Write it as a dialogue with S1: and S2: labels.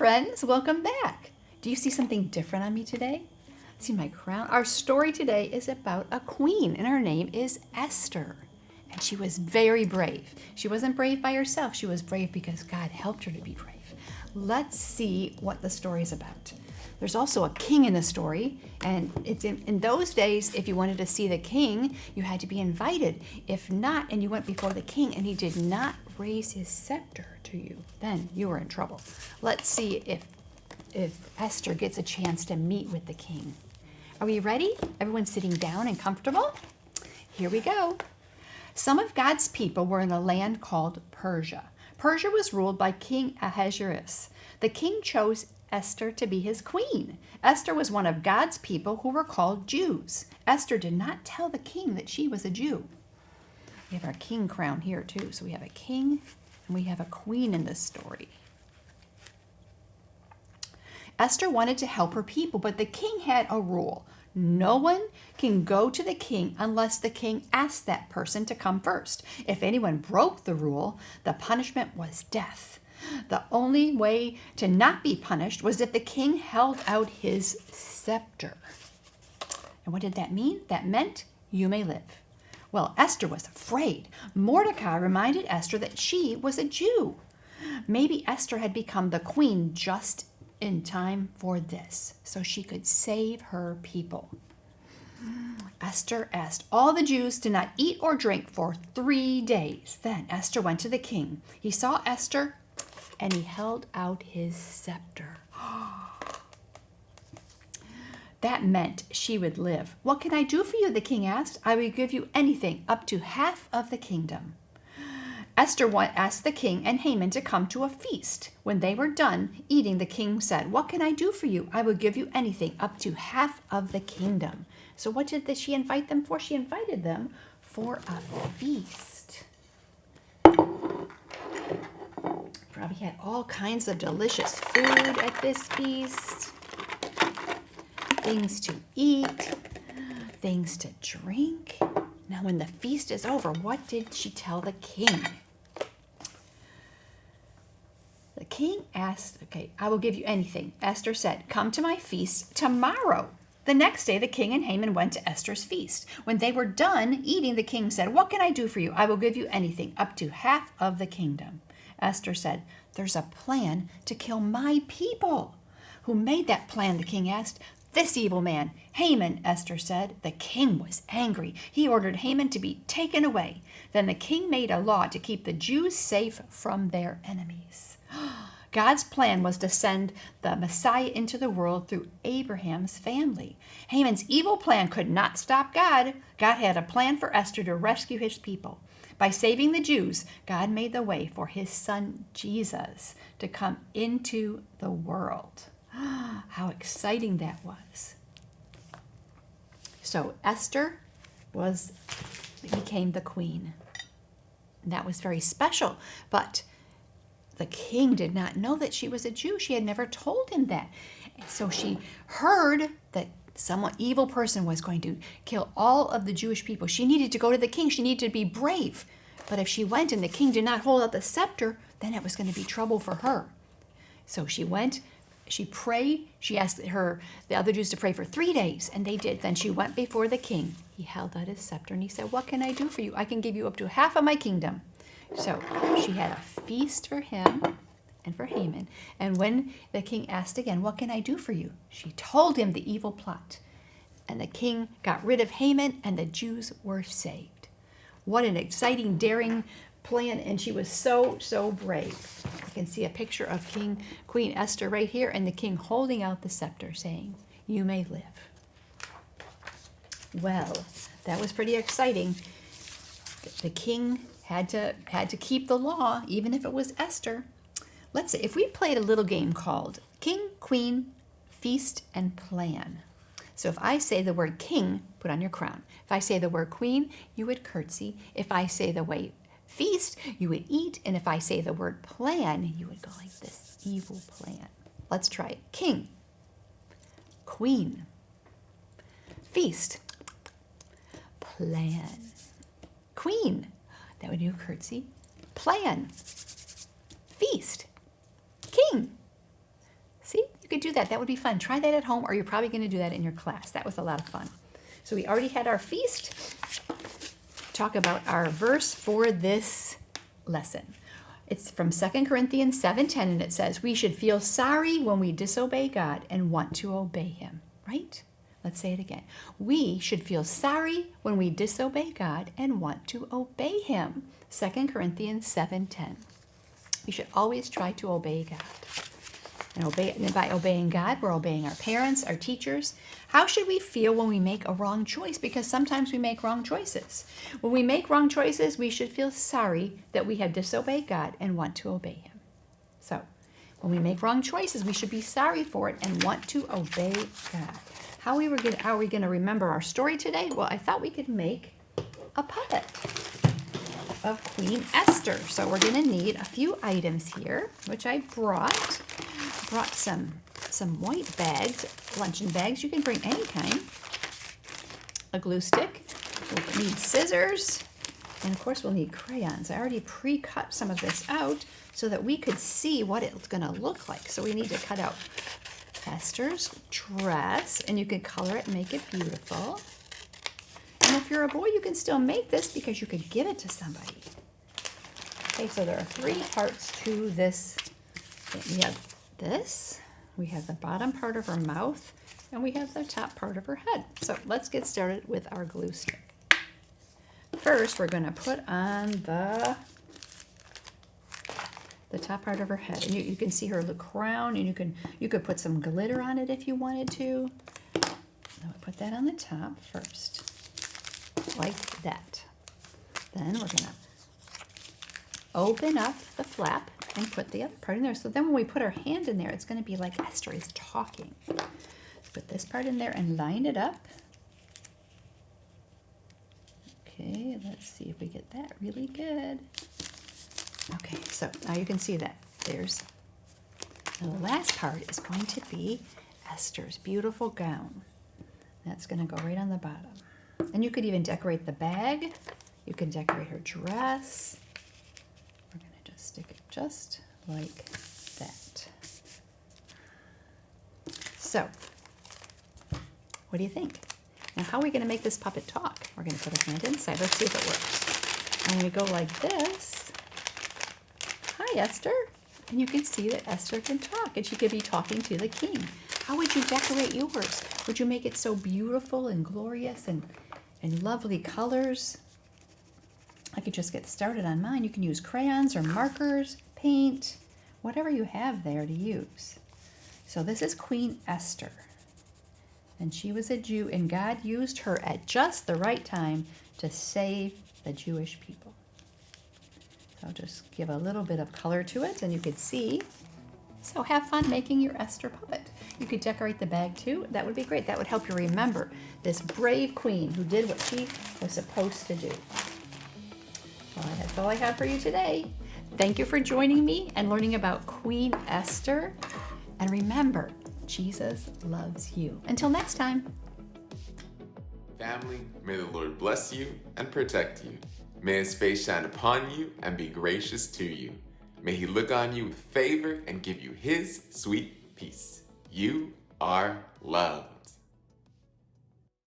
S1: friends, welcome back. Do you see something different on me today? See my crown? Our story today is about a queen, and her name is Esther. And she was very brave. She wasn't brave by herself. She was brave because God helped her to be brave. Let's see what the story is about. There's also a king in the story, and it's in those days, if you wanted to see the king, you had to be invited. If not, and you went before the king and he did not raise his scepter to you, then you were in trouble. Let's see if Esther gets a chance to meet with the king. Are we ready? Everyone's sitting down and comfortable? Here we go. Some of God's people were in a land called Persia. Persia was ruled by King Ahasuerus. The king chose Esther to be his queen. Esther was one of God's people who were called Jews. Esther did not tell the king that she was a Jew. We have our king crown here too. So we have a king and we have a queen in this story. Esther wanted to help her people, but the king had a rule. No one can go to the king unless the king asked that person to come first. If anyone broke the rule, the punishment was death. The only way to not be punished was if the king held out his scepter. And what did that mean? That meant you may live. Well, Esther was afraid. Mordecai reminded Esther that she was a Jew. Maybe Esther had become the queen just in time for this, so she could save her people. Esther asked all the Jews to not eat or drink for 3 days. Then Esther went to the king. He saw Esther and he held out his scepter. That meant she would live. What can I do for you? The king asked. I will give you anything, up to half of the kingdom. Esther asked the king and Haman to come to a feast. When they were done eating, the king said, "What can I do for you? I will give you anything, up to half of the kingdom." So what did she invite them for? She invited them for a feast. Probably had all kinds of delicious food at this feast. Things to eat, things to drink. Now when the feast is over, what did she tell the king? The king asked, "Okay, I will give you anything." Esther said, "Come to my feast tomorrow." The next day, the king and Haman went to Esther's feast. When they were done eating, the king said, "What can I do for you? I will give you anything, up to half of the kingdom." Esther said, "There's a plan to kill my people." "Who made that plan?" the king asked. "This evil man, Haman," Esther said. The king was angry. He ordered Haman to be taken away. Then the king made a law to keep the Jews safe from their enemies. God's plan was to send the Messiah into the world through Abraham's family. Haman's evil plan could not stop God. God had a plan for Esther to rescue his people. By saving the Jews, God made the way for his son Jesus to come into the world. How exciting that was. So Esther became the queen. And that was very special. But the king did not know that she was a Jew. She had never told him that. And so she heard that some evil person was going to kill all of the Jewish people. She needed to go to the king. She needed to be brave. But if she went and the king did not hold out the scepter, then it was going to be trouble for her. So she went. She prayed. She asked the other Jews to pray for 3 days, and they did. Then she went before the king. He held out his scepter, and he said, "What can I do for you? I can give you up to half of my kingdom." So she had a feast for him and for Haman. And when the king asked again, "What can I do for you?" she told him the evil plot. And the king got rid of Haman, and the Jews were saved. What an exciting, daring plan, and she was so brave. You can see a picture of Queen Esther right here, and the king holding out the scepter saying, "You may live." Well, that was pretty exciting. The king had to keep the law, even if it was Esther. Let's see, if we played a little game called King, Queen, Feast, and Plan. So if I say the word king, put on your crown. If I say the word queen, you would curtsy. If I say the word feast, you would eat. And if I say the word plan, you would go like this, evil plan. Let's try it. King, queen, feast, plan, queen. That would do curtsy. Plan, feast, king, You could do that. That would be fun. Try that at home, or you're probably going to do that in your class. That was a lot of fun. So we already had our feast. Talk about our verse for this lesson. It's from 2 Corinthians 7:10, and it says, we should feel sorry when we disobey God and want to obey him, right? Let's say it again. We should feel sorry when we disobey God and want to obey him. 2 Corinthians 7:10. We should always try to obey God. And by obeying God, we're obeying our parents, our teachers. How should we feel when we make a wrong choice? Because sometimes we make wrong choices. When we make wrong choices, we should feel sorry that we have disobeyed God and want to obey him. So, when we make wrong choices, we should be sorry for it and want to obey God. How are we going to remember our story today? Well, I thought we could make a puppet of Queen Esther. So we're going to need a few items here, which I brought some white bags, luncheon bags. You can bring any kind. A glue stick. We'll need scissors. And of course we'll need crayons. I already pre-cut some of this out so that we could see what it's going to look like. So we need to cut out Esther's dress, and you can color it and make it beautiful. And if you're a boy, you can still make this because you could give it to somebody. Okay, so there are 3 parts to this. We have this, we have the bottom part of her mouth, and we have the top part of her head. So let's get started with our glue stick. First, we're going to put on the top part of her head, and you can see her crown, and you could put some glitter on it if you wanted to. Now put that on the top first, like that. Then we're going to open up the flap and put the other part in there. So then when we put our hand in there, it's going to be like Esther is talking. Put this part in there and line it up. Okay, let's see if we get that really good. Okay, so now you can see that there's the last part is going to be Esther's beautiful gown. That's going to go right on the bottom. And you could even decorate the bag. You can decorate her dress. We're going to just stick it just like that. So, what do you think? Now, how are we going to make this puppet talk? We're going to put a hand inside. Let's see if it works. And we go like this. Hi, Esther. And you can see that Esther can talk, and she could be talking to the king. How would you decorate yours? Would you make it so beautiful and glorious and lovely colors? I could just get started on mine. You can use crayons or markers, paint, whatever you have there to use. So this is Queen Esther. And she was a Jew, and God used her at just the right time to save the Jewish people. So I'll just give a little bit of color to it, and you could see. So have fun making your Esther puppet. You could decorate the bag too. That would be great. That would help you remember this brave queen who did what she was supposed to do. Well, that's all I have for you today. Thank you for joining me and learning about Queen Esther. And remember, Jesus loves you. Until next time.
S2: Family, may the Lord bless you and protect you. May his face shine upon you and be gracious to you. May he look on you with favor and give you his sweet peace. You are loved.